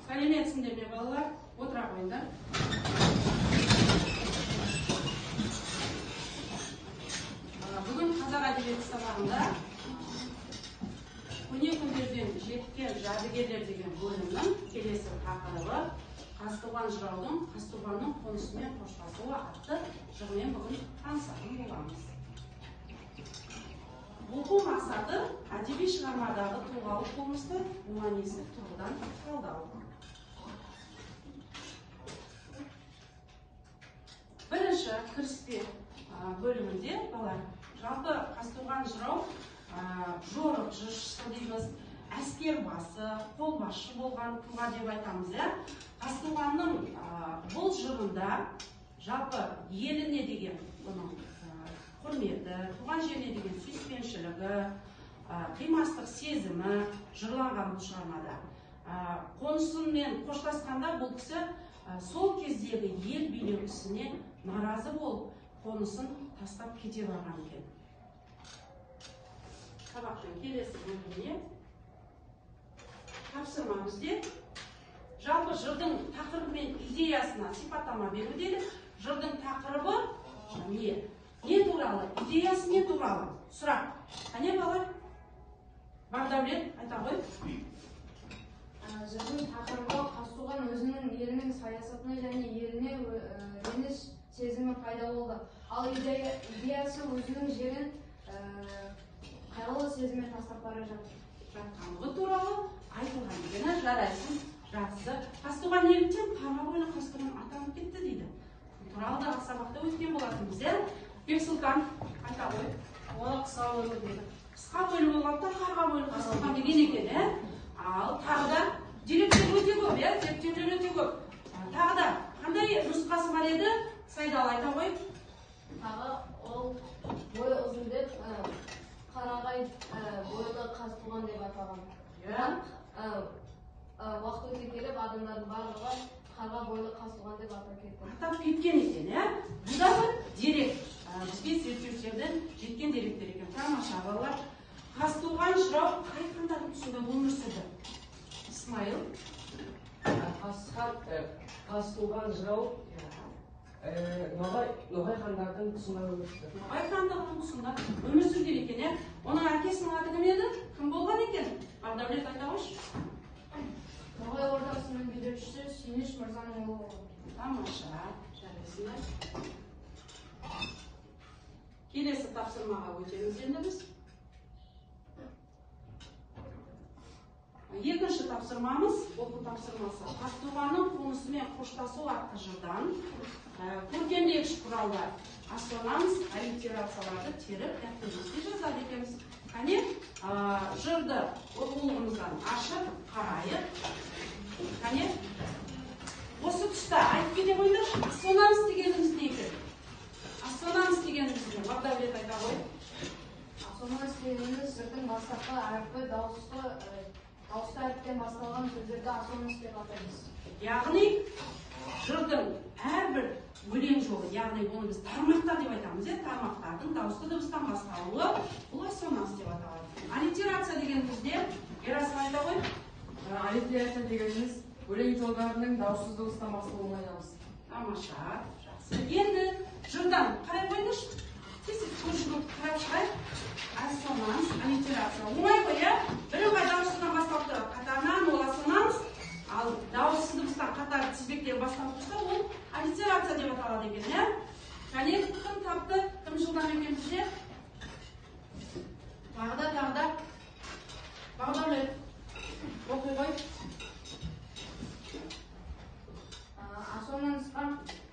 Сәлеметсіңдер ме балалар? Отыра қойыңдар. Бүгін қазақ әдебиеті сабағында көне күндерден жеткен жәдігерлер деген бөлімнің келесі тақырыбы Қазтуған жыраудың Қазтуғанның қонысымен қоштасуы атты жырмен бүгін танысатын боламыз. Оқу мақсаты әдеби шығармадағы тұлғалық болмысты гуманистік тұрғыдан талдау. Бірінші кіріспе бөлімінде жалпы Қазтуған жырау жорық жыршысы дейміз, әскер басы, қолбасшы болған тұлға деп айтамыз. Қазтуғанның бұл жырында жалпы еліне деген құрметі, туған жеріне деген сүйіспеншілігі, қимастық сезімі жырланған бұл шығармада. Қонысымен қоштасқанда бұл кісі сол кездегі ел билеушісіне наразы болып, қонысын тастап кете барған екен. Сабақтың келесі бөліміне тапсырма бізде жалпы жырдың тақырыбы мен идеясына сипаттама беруде. Жырдың тақырыбы не туралы? Идеясы не туралы? Сұрақ. Қане балар? Бардәулет, айта ғой. Жырдың тақырыбы Қазтуған өзінің елінің саясатына және еліне реніш сезімі пайда болды. Ал идеясы өзінің жерін қайғылы сезіммен тастап бара жатқандығы туралы айтылған екен. Жарайсың, жақсы. Қазтуған неліктен қарға бойлы Қазтуған атанып кетті дейді. Туралы да сабақта өткен болатынбыз. Бексұлтан, айта ғой. Қысқа бойлы дейді. Қысқа бойлы болғанда қарға бойлы Қазтуған деген екен. Ал тағы да деректер өте көп, зерттеулер өте көп. Тағы да қандай нұсқасы бар еді? Сайдал, айта ғой. Тағы ол бойы ұзын деп қарағай бойлы Қазтуған деп атаған. Уақыт өте келіп адамдардың барлығы қарға бойлы Қазтуған деп атап кеткен екен. Бұл да бір дерек. Бізге зерттеушілерден жеткен деректер екен. Тамаша балалар. Қазтуған жырау қай хандардың тұсында өмір сүрді? Исмаил. Қазтуған жырау Ноғай хандардың тұсында өмір сүрді. Ноғай хандығының тұсында өмір сүрген екен. Оның әкесінің аты кім еді? Кім болған екен? Бардәулет, айта қойшы. Ноғай ордасының билеушісі Сүйініш мырзаның ұлы болған. Тамаша, жарайсыңдар. Келесі тапсырмаға өтеміз енді біз. Екінші тапсырмамыз, оқу тапсырмасы. Қазтуғанның қонысымен қоштасу атты жырдан көркемдегіш құралдар, ассонанс, аллитерацияларды теріп, дәптерлеске жазады екенбіз. Қане, жырды оқулығымыздан ашып, қарайып. Қане, осы тұста айтып кете қойыңдар, ассонанс дегеніміз не екен? Ассонанс дегеніміз не? Бардәулет, айта ғой. Ассонанс дегеніміз жырдың бастапқы әрпі дауысты әріптен басталған сөздерді ассонанс деп атаймыз. Яғни жырдың әрбір өлең жолы, яғни оны біз тармақтар деп айтамыз. Тармақтардың дауысты дыбыстан басталуы, бұл ассонанс деп аталады. Аллитерация дегенімізде, Ерасыл, айта ғой. Аллитерация дегеніміз өлең жолдарының дауыссыз дыбыстан басталуына айтамыз. Тамаша, жақсы. Енді жырдан қарай қойыңдаршы. Көшігіп қарап шығайық. Ассонанс, аллитерация. Оңай ғой, бірыңғай дауыссыздан басталып тұрады. Қатарынан ол ассонанс, ал дауыссыз дыбыстан қатар тізбектен басталып тұрса, ол аллитерация деп аталады екен. Және кім тапты, кім жылдан екен бізде? Тағы да. Бардәулет. Оқи ғой. Ассонансқа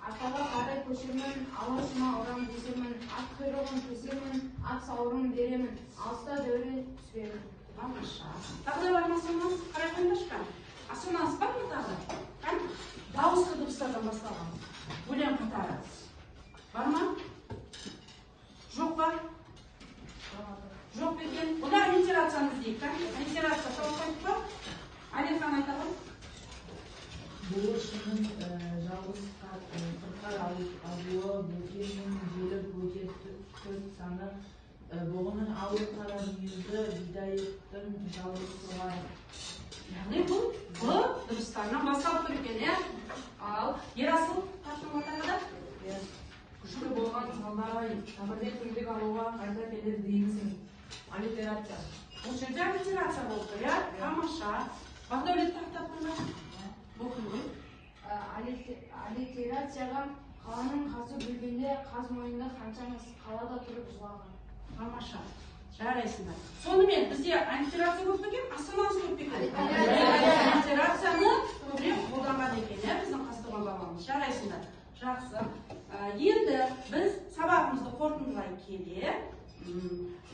артаға қарай көшермін, алашыма ұрам десермін, ат құйрығын кесермін, ат сауырын беремін, алыста дәуре түспемін. Тамаша. Тағы да бар ма ассонанс? Қарай қойыңдаршы. Ассонанс бар ма тағы? Дауысты дыбыстардан басталған. Өлең қатары. Бар ма? Жоқ па? Жоқ екен. Бұда аллитерацияны іздейік. Аллитерация тауып қойып па? Әлихан, айта ғой. Бұл шыңын жалғыз қырқар алуы, бөтеннің желі бөтен саны, бұғының ауыр қара мүйізді бидайеттің жалғыз соғары. Яғни бұл дыбыстарынан басталып тұр екен, иә? Ал Ерасыл Таштың тағы да? Күшті болған салдай, табырден күндік алуға қайда келеді деймісің. Аллитерация. Бұл жерде аллитерация болды, иә? Тамаша. Бағдәулет тақтап тұрма? Оқыңыз. Аллитерацияға қаланың қасы білгенде қаз мойнында қаншаңыз қалада тұрып жылаған. Тамаша. Жарайсыңдар. Сонымен бізде аллитерация көп екен, астанамыз көп екен. Аллитерацияны көбірек қолданған екен, біздің Қазтуған бабамыз. Жарайсыңдар. Жақсы. Енді біз сабағымызды қорытындылай келе,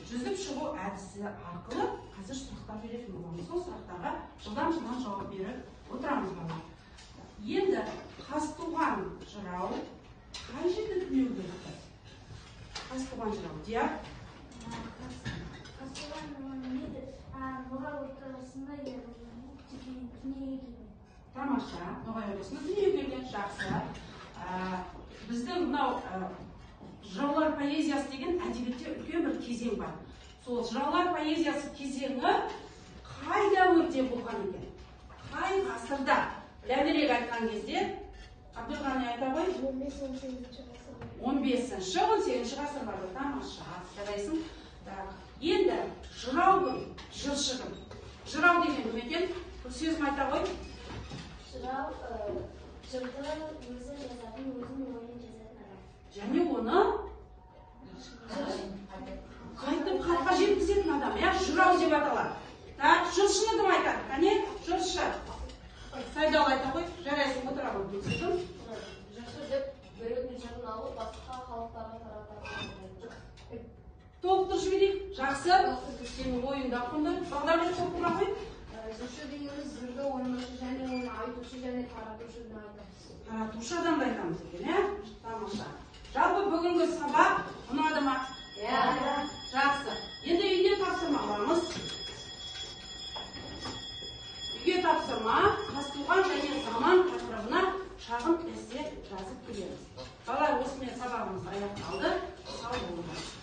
жүзіп шығу әдісі арқылы қазір сұрақтар беретін боламыз. Сол сұрақтарға жылдан жауап беріп отырамыз балалар. Енді Қазтуған жырау қай жерде дүниеге келді? Қазтуған жырау, Диар? Қазтуған Ноғай ортасында дүниеге келген. Тамаша, Ноғай ортасында дүниеге келген, жақсы. Біздің мынау жыраулар поэзиясы деген әдебиетте үлкен бір кезең бар. Сол жыраулар поэзиясы кезеңі қай дәуірде болған екен? Қай ғасырда? Дәлірек айтқан кезде, Абдылғани айта ғой? 15-18 ғасырларда. Тамаша, жарайсың. Енді жыраудың, жыршығын. Жырау деген кім екен? Бұл сөзім айта ғой? Жырау жырды өзі жазатын, өзінің ойын жазатын адам. Және оны қайтып халыққа жеткізетін адам, жырау деп аталады. Жыршыны кім айтады? Қане, жыршы. Сайдал айта ғой, жарайсың, отыра ғой, сөзім. Жыршы деп біреудің жырын алып, басқа халықтарға таратады. Толықтырып жіберейік. Жақсы. Сенің ойыңда қонды. Бағдарлы толықтыра ғой. Жыршы дегеніміз жырды ойнаушы және оны айтушы және таратушыны айтамыз. Таратушы адамды айтамыз екен, Тамаша. Жалпы бүгінгі сабақ ұнады ма? Жақсы. Енді үйге тапсырма аламыз. Үйге тапсырма, Қазтуған және заман тақырыбына шағын эссе жазып келеміз. Балалар, осымен сабағымыз аяқталды. Сау болыңыздар.